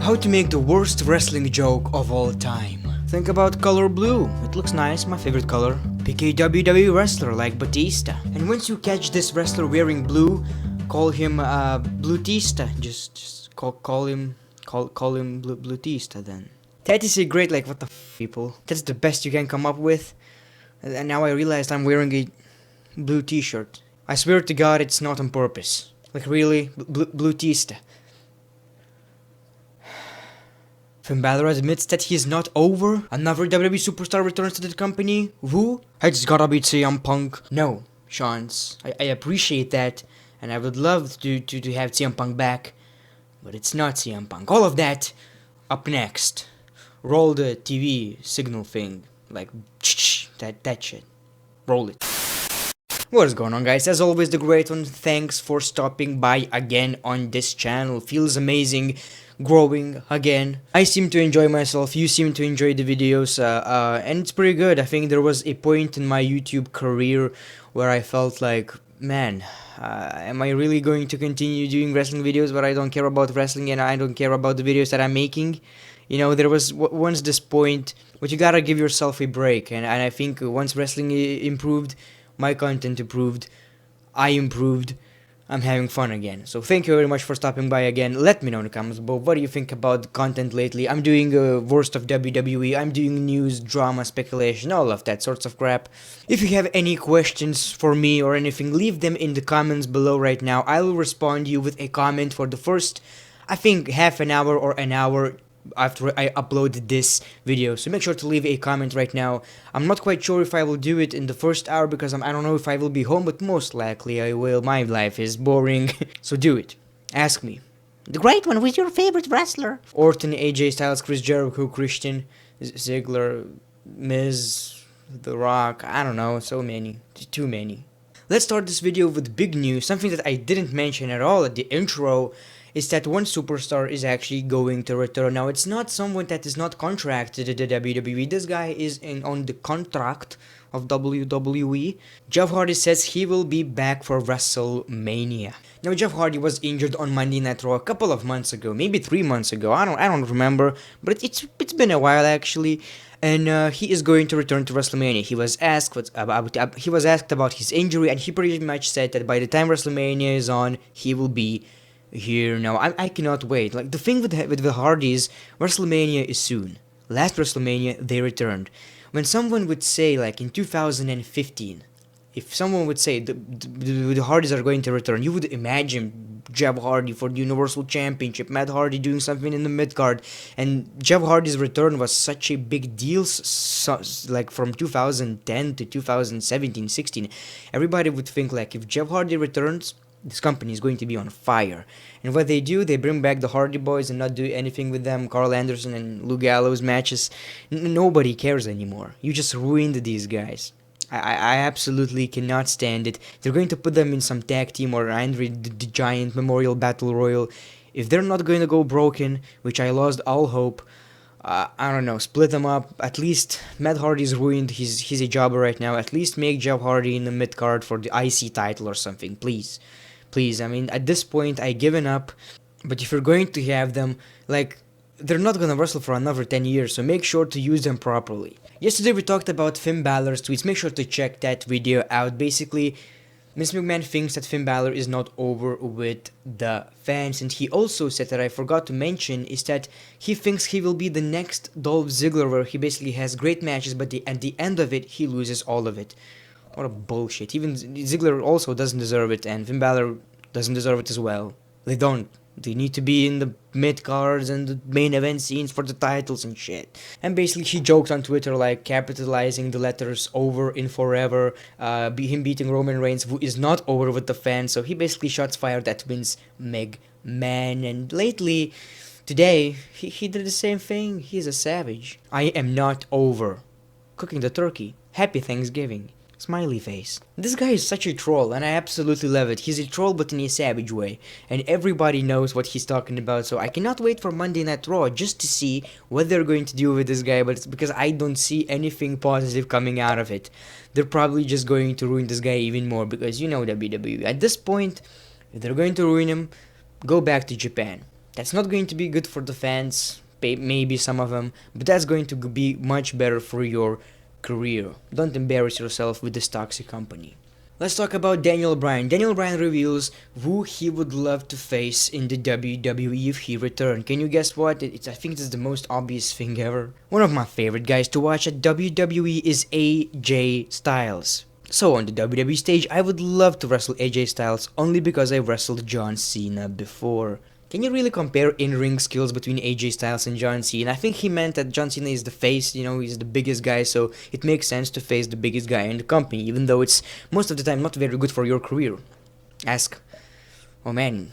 How to make the worst wrestling joke of all time. Think about color blue. It looks nice, my favorite color. Pick a WWE wrestler like Bautista. And once you catch this wrestler wearing blue, call him Bautista. Just call him Bautista then. That is a great, like, what the f, people. That's the best you can come up with. And now I realized I'm wearing a blue t-shirt. I swear to God it's not on purpose. Like, really? Bautista. Finn Balor admits that he is not over. Another WWE superstar returns to the company. Who? It's gotta be CM Punk. No, Shans. I appreciate that, and I would love to have CM Punk back, but it's not CM Punk. All of that up next. Roll the TV signal thing, like that shit. Roll it. What is going on, guys? As always, the great one. Thanks for stopping by again on this channel. Feels amazing growing again. I seem to enjoy myself. You seem to enjoy the videos, and it's pretty good. I think there was a point in my YouTube career where I felt like, man, am I really going to continue doing wrestling videos where I don't care about wrestling and I don't care about the videos that I'm making? You know, there was once this point, but you gotta give yourself a break, and I think once wrestling improved, my content improved, I improved, I'm having fun again. So thank you very much for stopping by again. Let me know in the comments below, what do you think about the content lately? I'm doing worst of WWE, I'm doing news, drama, speculation, all of that sorts of crap. If you have any questions for me or anything, leave them in the comments below right now. I will respond to you with a comment for the first, I think, half an hour or an hour after I upload this video, so make sure to leave a comment right now. I'm not quite sure if I will do it in the first hour because I don't know if I will be home, but most likely I will. My life is boring. So do it. Ask me. The great one, who's your favorite wrestler? Orton, AJ Styles, Chris Jericho, Christian, Ziggler, Miz, The Rock, I don't know, so many. Too many. Let's start this video with big news, something that I didn't mention at all at the intro, is that one superstar is actually going to return. Now, it's not someone that is not contracted to the WWE. This guy is on the contract of WWE. Jeff Hardy says he will be back for WrestleMania. Now, Jeff Hardy was injured on Monday Night Raw a couple of months ago, maybe 3 months ago. I don't remember, but it's been a while actually. And he is going to return to WrestleMania. He was asked about his injury, and he pretty much said that by the time WrestleMania is on, he will be here. Now, I cannot wait. Like, the thing with the Hardys, WrestleMania is soon. Last WrestleMania, they returned. When someone would say, like, in 2015, if someone would say the Hardys are going to return, you would imagine Jeff Hardy for the Universal Championship, Matt Hardy doing something in the mid-card, and Jeff Hardy's return was such a big deal, like, from 2010 to 2017, 16, everybody would think, like, if Jeff Hardy returns, this company is going to be on fire. And what they do, they bring back the Hardy Boys and not do anything with them. Carl Anderson and Lou Gallows matches. Nobody cares anymore. You just ruined these guys. I absolutely cannot stand it. They're going to put them in some tag team or Andre the Giant Memorial Battle Royal. If they're not going to go broken, which I lost all hope, I don't know, split them up. At least Matt Hardy's ruined. He's a jobber right now. At least make Jeff Hardy in the mid-card for the IC title or something, please. Please, I mean, at this point, I've given up. But if you're going to have them, like, they're not gonna wrestle for another 10 years, so make sure to use them properly. Yesterday we talked about Finn Balor's tweets. Make sure to check that video out. Basically, Vince McMahon thinks that Finn Balor is not over with the fans, and he also said that I forgot to mention is that he thinks he will be the next Dolph Ziggler, where he basically has great matches, but at the end of it, he loses all of it. What a bullshit. Even Ziggler also doesn't deserve it, and Finn Balor doesn't deserve it as well. They don't. They need to be in the mid-cards and the main event scenes for the titles and shit. And basically he joked on Twitter, like, capitalizing the letters over in forever, him beating Roman Reigns, who is not over with the fans, so he basically shots fired at Vince McMahon. And lately, today, he did the same thing. He's a savage. I am not over cooking the turkey. Happy Thanksgiving. Smiley face. This guy is such a troll, and I absolutely love it. He's a troll, but in a savage way, and everybody knows what he's talking about, so I cannot wait for Monday Night Raw just to see what they're going to do with this guy, but it's because I don't see anything positive coming out of it. They're probably just going to ruin this guy even more, because you know WWE. At this point, if they're going to ruin him, go back to Japan. That's not going to be good for the fans, maybe some of them, but that's going to be much better for your career. Don't embarrass yourself with this toxic company. Let's talk about Daniel Bryan. Daniel Bryan reveals who he would love to face in the WWE if he returned. Can you guess what? I think it's the most obvious thing ever. One of my favorite guys to watch at WWE is AJ Styles. So on the WWE stage, I would love to wrestle AJ Styles only because I wrestled John Cena before. Can you really compare in-ring skills between AJ Styles and John Cena? I think he meant that John Cena is the face, he's the biggest guy, so it makes sense to face the biggest guy in the company, even though it's most of the time not very good for your career. You can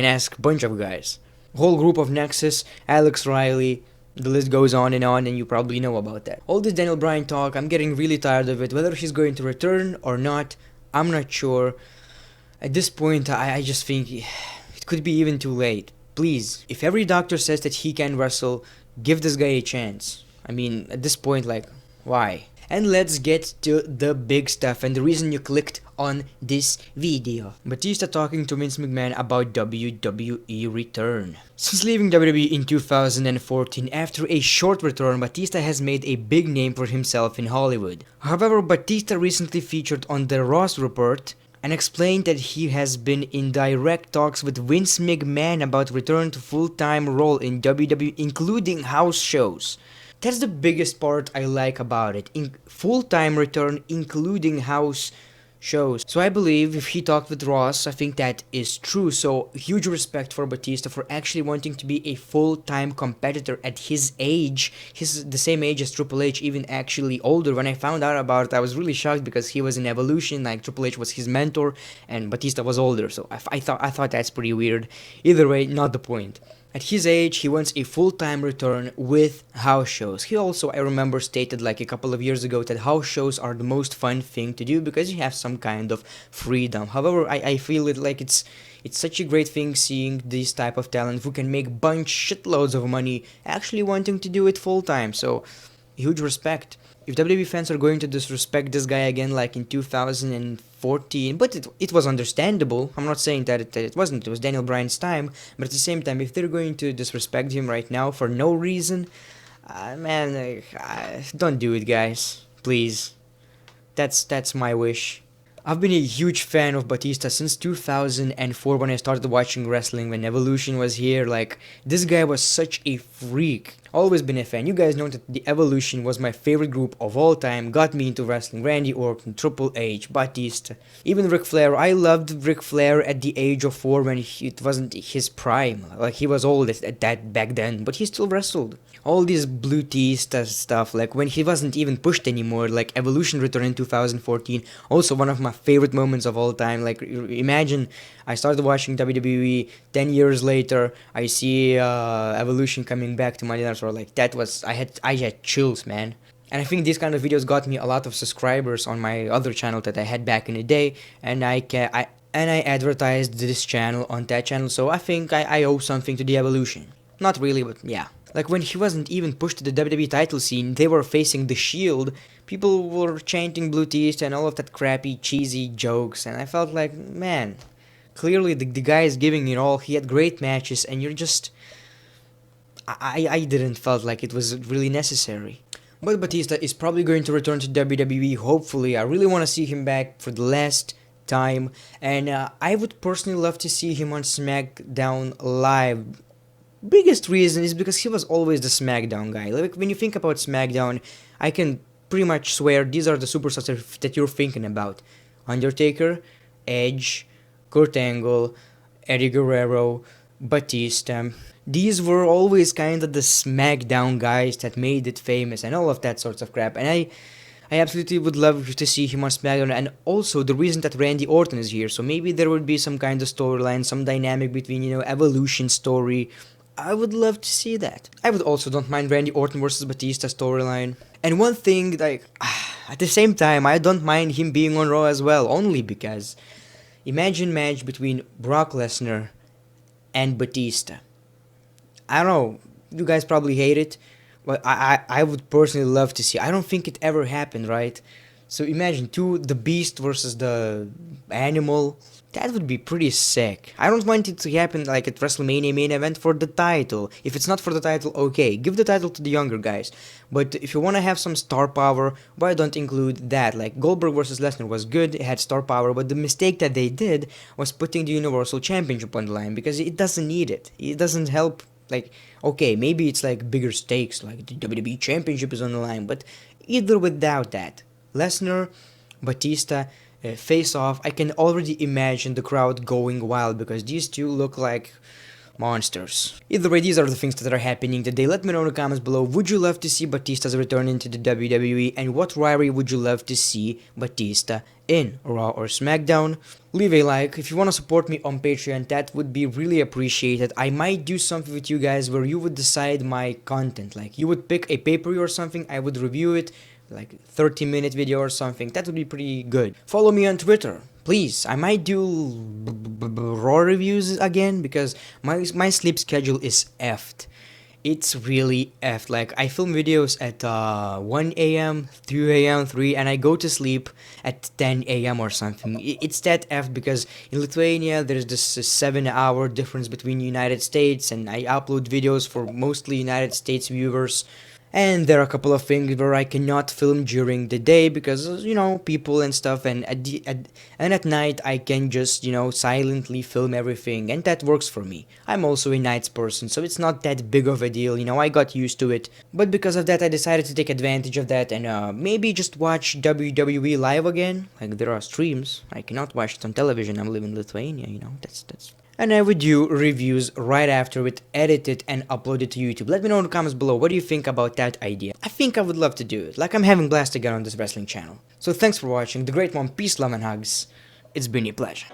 ask a bunch of guys. Whole group of Nexus, Alex Riley, the list goes on, and you probably know about that. All this Daniel Bryan talk, I'm getting really tired of it. Whether he's going to return or not, I'm not sure. At this point, I just think it could be even too late. Please, if every doctor says that he can wrestle, give this guy a chance. I mean, at this point, why? And let's get to the big stuff and the reason you clicked on this video. Bautista talking to Vince McMahon about WWE return. Since leaving WWE in 2014, after a short return, Bautista has made a big name for himself in Hollywood. However, Bautista recently featured on the Ross Report and explained that he has been in direct talks with Vince McMahon about return to full-time role in WWE, including house shows. That's the biggest part I like about it, full-time return including house shows. So I believe if he talked with Ross, I think that is true. So huge respect for Bautista for actually wanting to be a full-time competitor at his age. He's the same age as Triple H, even actually older. When I found out about it, I was really shocked because he was in Evolution, like Triple H was his mentor and Bautista was older. So I thought that's pretty weird. Either way, not the point. At his age, he wants a full-time return with house shows. He also, I remember, stated a couple of years ago that house shows are the most fun thing to do because you have some kind of freedom. However, I feel it it's such a great thing seeing this type of talent who can make shitloads of money actually wanting to do it full-time. So, huge respect. If WWE fans are going to disrespect this guy again like in 2014, but it was understandable. I'm not saying that it wasn't. It was Daniel Bryan's time. But at the same time, if they're going to disrespect him right now for no reason, don't do it, guys. Please. That's my wish. I've been a huge fan of Bautista since 2004 when I started watching wrestling, when Evolution was here. This guy was such a freak. Always been a fan. You guys know that the Evolution was my favorite group of all time. Got me into wrestling. Randy Orton, Triple H, Bautista. Even Ric Flair. I loved Ric Flair at the age of 4 when it wasn't his prime. He was old at that back then, but he still wrestled. All this Bautista stuff, when he wasn't even pushed anymore, Evolution returned in 2014. Also one of my favorite moments of all time. Imagine I started watching WWE, 10 years later, I see Evolution coming back to Monday Night Raw. I had chills, man. And I think these kind of videos got me a lot of subscribers on my other channel that I had back in the day, and I advertised this channel on that channel, so I think I owe something to the Evolution. Not really, but yeah. When he wasn't even pushed to the WWE title scene, they were facing The Shield, people were chanting Bautista and all of that crappy, cheesy jokes, and I felt man, clearly the guy is giving it all. He had great matches, and you're just... I didn't felt like it was really necessary. But Bautista is probably going to return to WWE, hopefully. I really want to see him back for the last time, and I would personally love to see him on SmackDown Live. Biggest reason is because he was always the SmackDown guy. When you think about SmackDown, I can pretty much swear these are the superstars that you're thinking about. Undertaker, Edge, Kurt Angle, Eddie Guerrero, Bautista. These were always kind of the SmackDown guys that made it famous and all of that sorts of crap. And I absolutely would love to see him on SmackDown, and also the reason that Randy Orton is here. So maybe there would be some kind of storyline, some dynamic between, Evolution story. I would love to see that. I would also don't mind Randy Orton versus Bautista storyline. And one thing, at the same time, I don't mind him being on Raw as well, only because imagine match between Brock Lesnar and Bautista. I don't know, you guys probably hate it, but I would personally love to see. I don't think it ever happened, right? So imagine the Beast versus the Animal. That would be pretty sick. I don't want it to happen like at WrestleMania main event for the title. If it's not for the title, okay, give the title to the younger guys. But if you want to have some star power, why don't include that? Like Goldberg versus Lesnar was good, it had star power, but the mistake that they did was putting the Universal Championship on the line because it doesn't need it. It doesn't help. Like, okay, maybe it's like bigger stakes, like the WWE Championship is on the line, but either without that, Lesnar, Batista, face off, I can already imagine the crowd going wild because these two look like monsters. Either way, these are the things that are happening today. Let me know in the comments below, would you love to see Batista's return into the WWE, and what rivalry would you love to see Batista in, Raw or SmackDown? Leave a like. If you want to support me on Patreon, that would be really appreciated. I might do something with you guys where you would decide my content, like you would pick a pay-per-view or something, I would review it, like 30-minute video or something. That would be pretty good. Follow me on Twitter, please. I might do Raw reviews again because my sleep schedule is effed. It's really effed. Like I film videos at 1 a.m., 2 a.m., 3, and I go to sleep at 10 a.m. or something. It's that effed because in Lithuania there's this 7-hour difference between United States, and I upload videos for mostly United States viewers. And there are a couple of things where I cannot film during the day because, you know, people and stuff, and at night I can just, you know, silently film everything, and that works for me. I'm also a nights person, so it's not that big of a deal, you know, I got used to it. But because of that, I decided to take advantage of that and maybe just watch WWE live again. Like, there are streams. I cannot watch it on television, I'm living in Lithuania, you know, that's... And I would do reviews right after it, edit it and upload it to YouTube. Let me know in the comments below, what do you think about that idea? I think I would love to do it, like I'm having blast again on this wrestling channel. So thanks for watching, the great one, peace, love and hugs. It's been a pleasure.